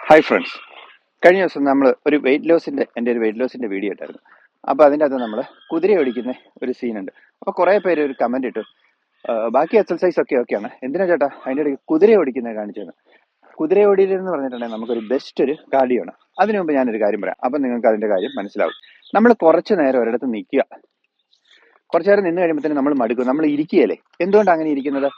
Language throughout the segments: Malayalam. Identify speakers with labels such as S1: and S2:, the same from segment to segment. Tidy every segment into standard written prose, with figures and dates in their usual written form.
S1: ഹായ് ഫ്രണ്ട്സ്, കഴിഞ്ഞ ദിവസം നമ്മൾ ഒരു എൻ്റെ ഒരു വെയിറ്റ് ലോസിൻ്റെ വീഡിയോ ഇട്ടായിരുന്നു. അപ്പോൾ അതിൻ്റെ അകത്ത് നമ്മൾ കുതിര ഓടിക്കുന്ന ഒരു സീനുണ്ട്. അപ്പോൾ കുറേ പേര് ഒരു കമൻറ്റ് ഇട്ടു, ബാക്കി എക്സർസൈസ് ഒക്കെ ഓക്കെയാണ്, എന്തിനാ ചേട്ടാ അതിൻ്റെ ഇടയ്ക്ക് കുതിര ഓടിക്കുന്നത് കാണിച്ചത്? കുതിര ഓടിയിലെന്ന് പറഞ്ഞിട്ടുണ്ടെങ്കിൽ നമുക്കൊരു ബെസ്റ്റ് ഒരു കാർഡിയോ ആണ്. അതിനു മുമ്പ് ഞാനൊരു കാര്യം പറയാം, അപ്പം നിങ്ങൾക്ക് അതിൻ്റെ കാര്യം മനസ്സിലാവും. നമ്മൾ കുറച്ച് നേരം ഒരിടത്ത് നിൽക്കുക, കുറച്ചു നേരം നിന്ന് കഴിയുമ്പോഴത്തേനും നമ്മൾ മടുക്കും, നമ്മൾ ഇരിക്കുകയല്ലേ. എന്തുകൊണ്ടാണ് അങ്ങനെ ഇരിക്കുന്നത്?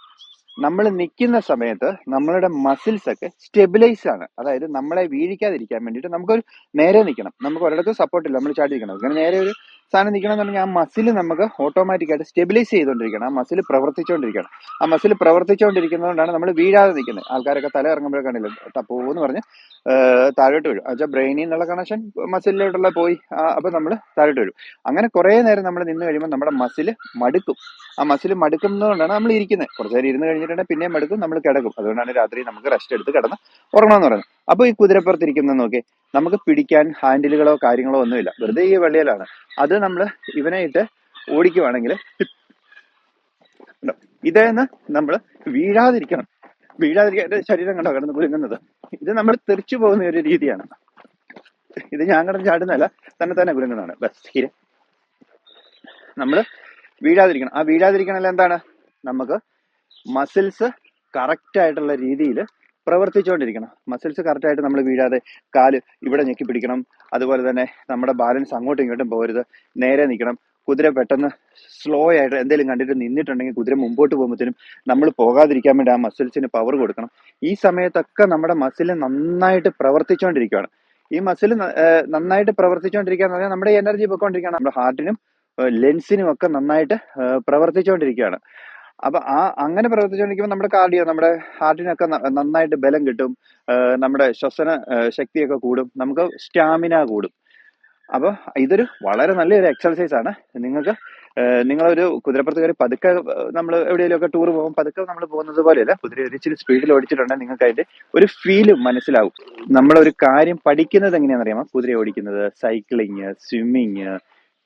S1: നമ്മൾ നിൽക്കുന്ന സമയത്ത് നമ്മളുടെ മസിൽസ് ഒക്കെ സ്റ്റെബിലൈസ് ആണ്. അതായത് നമ്മളെ വീഴിക്കാതിരിക്കാൻ വേണ്ടിയിട്ട് നമുക്കൊരു നേരെ നിൽക്കണം. നമുക്ക് ഒരിടത്തും സപ്പോർട്ട് ഇല്ല, നമ്മൾ ചാടി നിൽക്കണം. അങ്ങനെ നേരെ ഒരു സാധനം നിൽക്കണം എന്ന് പറഞ്ഞാൽ ആ മസിൽ നമുക്ക് ഓട്ടോമാറ്റിക്കായിട്ട് സ്റ്റെബിലൈസ് ചെയ്തുകൊണ്ടിരിക്കണം. ആ മസിൽ പ്രവർത്തിച്ചുകൊണ്ടിരിക്കണം. ആ മസിൽ പ്രവർത്തിച്ചുകൊണ്ടിരിക്കുന്നതുകൊണ്ടാണ് നമ്മൾ വീഴാതെ നിൽക്കുന്നത്. ആൾക്കാരൊക്കെ തല ഇറങ്ങുമ്പോഴേ കണ്ടില്ല, ടപ്പോന്ന് പറഞ്ഞ് താഴോട്ട് വീഴും. എന്നുവെച്ചാൽ ബ്രെയിനിൽ നിന്നുള്ള കണക്ഷൻ മസിലിലോട്ടുള്ള പോയി, അപ്പം നമ്മൾ താഴോട്ട് വീഴും. അങ്ങനെ കുറേ നേരം നമ്മൾ നിന്ന് കഴിയുമ്പോൾ നമ്മുടെ മസിൽ മടുക്കും. ആ മസിൽ മടുക്കുന്നതുകൊണ്ടാണ് നമ്മൾ ഇരിക്കുന്നത്. കുറച്ച് നേരം ഇരുന്ന് കഴിഞ്ഞിട്ടുണ്ടെങ്കിൽ പിന്നെയും മടുക്കും, നമ്മൾ കിടക്കും. അതുകൊണ്ടാണ് രാത്രി നമുക്ക് റെസ്റ്റ് എടുത്ത് കിടന്ന് ഉറങ്ങണമെന്ന് പറയുന്നത്. അപ്പോൾ ഈ കുതിരപ്പുറത്ത് ഇരിക്കുന്നത് നോക്കി, നമുക്ക് പിടിക്കാൻ ഹാൻഡിലുകളോ കാര്യങ്ങളോ ഒന്നുമില്ല, വെറുതെ ഈ വെള്ളിയിലാണ്. അത് നമ്മൾ ഇവനെ ഇട്ട് ഓടിക്കുവാണെങ്കിൽ ഇതേന്ന് നമ്മൾ വീഴാതിരിക്കണം. വീഴാതിരിക്കാൻ ശരീരം കണ്ടോ കിടന്ന് കുലുങ്ങുന്നത്? ഇത് നമ്മൾ തെറിച്ചു പോകുന്ന ഒരു രീതിയാണ്. ഇത് ഞാൻ കിടന്ന് ചാടുന്നതല്ല, തന്നെ കുലുങ്ങുന്നതാണ്. ബസ് നമ്മൾ വീഴാതിരിക്കണം. ആ വീഴാതിരിക്കണല്ല എന്താണ്? നമുക്ക് മസിൽസ് കറക്റ്റ് ആയിട്ടുള്ള രീതിയിൽ പ്രവർത്തിച്ചുകൊണ്ടിരിക്കണം. മസിൽസ് കറക്റ്റായിട്ട് നമ്മൾ വീഴാതെ കാല് ഇവിടെ ഞെക്കി പിടിക്കണം. അതുപോലെ തന്നെ നമ്മുടെ ബാലൻസ് അങ്ങോട്ടും ഇങ്ങോട്ടും പോകരുത്, നേരെ നിൽക്കണം. കുതിര പെട്ടെന്ന് സ്ലോ ആയിട്ട് എന്തെങ്കിലും കണ്ടിട്ട് നിന്നിട്ടുണ്ടെങ്കിൽ കുതിര മുമ്പോട്ട് പോകുമ്പോഴത്തേനും നമ്മൾ പോകാതിരിക്കാൻ വേണ്ടി ആ മസിൽസിന് പവർ കൊടുക്കണം. ഈ സമയത്തൊക്കെ നമ്മുടെ മസിൽ നന്നായിട്ട് പ്രവർത്തിച്ചുകൊണ്ടിരിക്കുകയാണ്. ഈ മസിൽ നന്നായിട്ട് പ്രവർത്തിച്ചുകൊണ്ടിരിക്കുകയെന്ന് പറഞ്ഞാൽ നമ്മുടെ എനർജി പൊയ്ക്കൊണ്ടിരിക്കുകയാണ്. നമ്മുടെ ഹാർട്ടിനും ലെൻസിനും ഒക്കെ നന്നായിട്ട് പ്രവർത്തിച്ചുകൊണ്ടിരിക്കുകയാണ്. അപ്പൊ അങ്ങനെ പ്രവർത്തിച്ചുകൊണ്ടിരിക്കുമ്പോൾ നമ്മുടെ കാർഡിയോ, നമ്മുടെ ഹാർട്ടിനൊക്കെ നന്നായിട്ട് ബലം കിട്ടും. നമ്മുടെ ശ്വസന ശക്തിയൊക്കെ കൂടും, നമുക്ക് സ്റ്റാമിന കൂടും. അപ്പൊ ഇതൊരു വളരെ നല്ലൊരു എക്സർസൈസ് ആണ്. നിങ്ങളൊരു കുതിരപ്പുറത്ത് കയറി പതുക്കെ, നമ്മൾ എവിടെയെങ്കിലും ഒക്കെ ടൂർ പോകുമ്പോൾ പതുക്കെ നമ്മൾ പോകുന്നത് പോലെയല്ല, കുതിര ഇച്ചിരി സ്പീഡിൽ ഓടിച്ചിട്ടുണ്ടെങ്കിൽ നിങ്ങൾക്ക് അതിന്റെ ഒരു ഫീല് മനസ്സിലാവും. നമ്മളൊരു കാര്യം പഠിക്കുന്നത് എങ്ങനെയാണെന്ന് അറിയാമോ? കുതിര ഓടിക്കുന്നത്, സൈക്ലിങ്, സ്വിമ്മിങ്,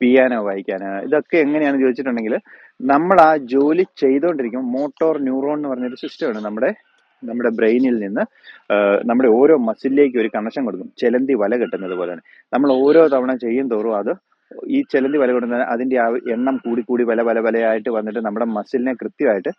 S1: പിയാനോ വായിക്കാന്, ഇതൊക്കെ എങ്ങനെയാണെന്ന് ചോദിച്ചിട്ടുണ്ടെങ്കിൽ നമ്മൾ ആ ജോലി ചെയ്തുകൊണ്ടിരിക്കുമ്പോൾ മോട്ടോർ ന്യൂറോൺ എന്ന് പറഞ്ഞൊരു സിസ്റ്റമാണ് നമ്മുടെ ബ്രെയിനിൽ നിന്ന് നമ്മുടെ ഓരോ മസിലിലേക്ക് ഒരു കണക്ഷൻ കൊടുക്കും. ചെലന്തി വല കെട്ടുന്നത് പോലെ തന്നെ നമ്മൾ ഓരോ തവണ ചെയ്യും തോറും അത് ഈ ചെലന്തി വല കെട്ടുന്നത് അതിന്റെ ആ എണ്ണം കൂടി വലയായിട്ട് വന്നിട്ട് നമ്മുടെ മസിലിനെ കൃത്യമായിട്ട്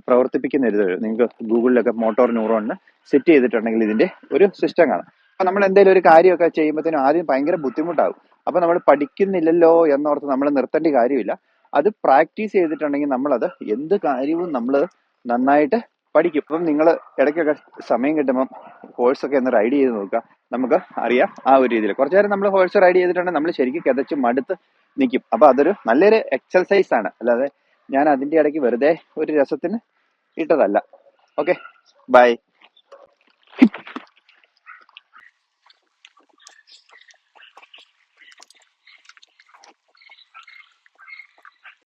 S1: പ്രവർത്തിപ്പിക്കുന്ന ഒരു നിങ്ങൾക്ക് ഗൂഗിളിലൊക്കെ മോട്ടോർ ന്യൂറോണിന് സെറ്റ് ചെയ്തിട്ടുണ്ടെങ്കിൽ ഇതിന്റെ ഒരു സിസ്റ്റം കാണാം. അപ്പൊ നമ്മൾ എന്തെങ്കിലും ഒരു കാര്യമൊക്കെ ചെയ്യുമ്പോഴത്തേനും ആദ്യം ഭയങ്കര ബുദ്ധിമുട്ടാകും. അപ്പൊ നമ്മൾ പഠിക്കുന്നില്ലല്ലോ എന്നോർത്ത് നമ്മൾ നിർത്തേണ്ട കാര്യമില്ല. അത് പ്രാക്ടീസ് ചെയ്തിട്ടുണ്ടെങ്കിൽ നമ്മളത് എന്ത് കാര്യവും നമ്മൾ നന്നായിട്ട് പഠിക്കും. ഇപ്പം നിങ്ങൾ ഇടയ്ക്കൊക്കെ സമയം കിട്ടുമ്പം ഹോഴ്സൊക്കെ ഒന്ന് റൈഡ് ചെയ്ത് നോക്കുക. നമുക്ക് അറിയാം ആ ഒരു രീതിയിൽ. കുറച്ചു നേരം നമ്മൾ ഹോഴ്സ് റൈഡ് ചെയ്തിട്ടുണ്ടെങ്കിൽ നമ്മൾ ശരിക്കും കിതച്ച് മടുത്ത് നിൽക്കും. അപ്പൊ അതൊരു നല്ലൊരു എക്സർസൈസ് ആണ്, അല്ലാതെ ഞാൻ അതിന്റെ ഇടയ്ക്ക് വെറുതെ ഒരു രസത്തിന് ഇട്ടതല്ല. Okay, by.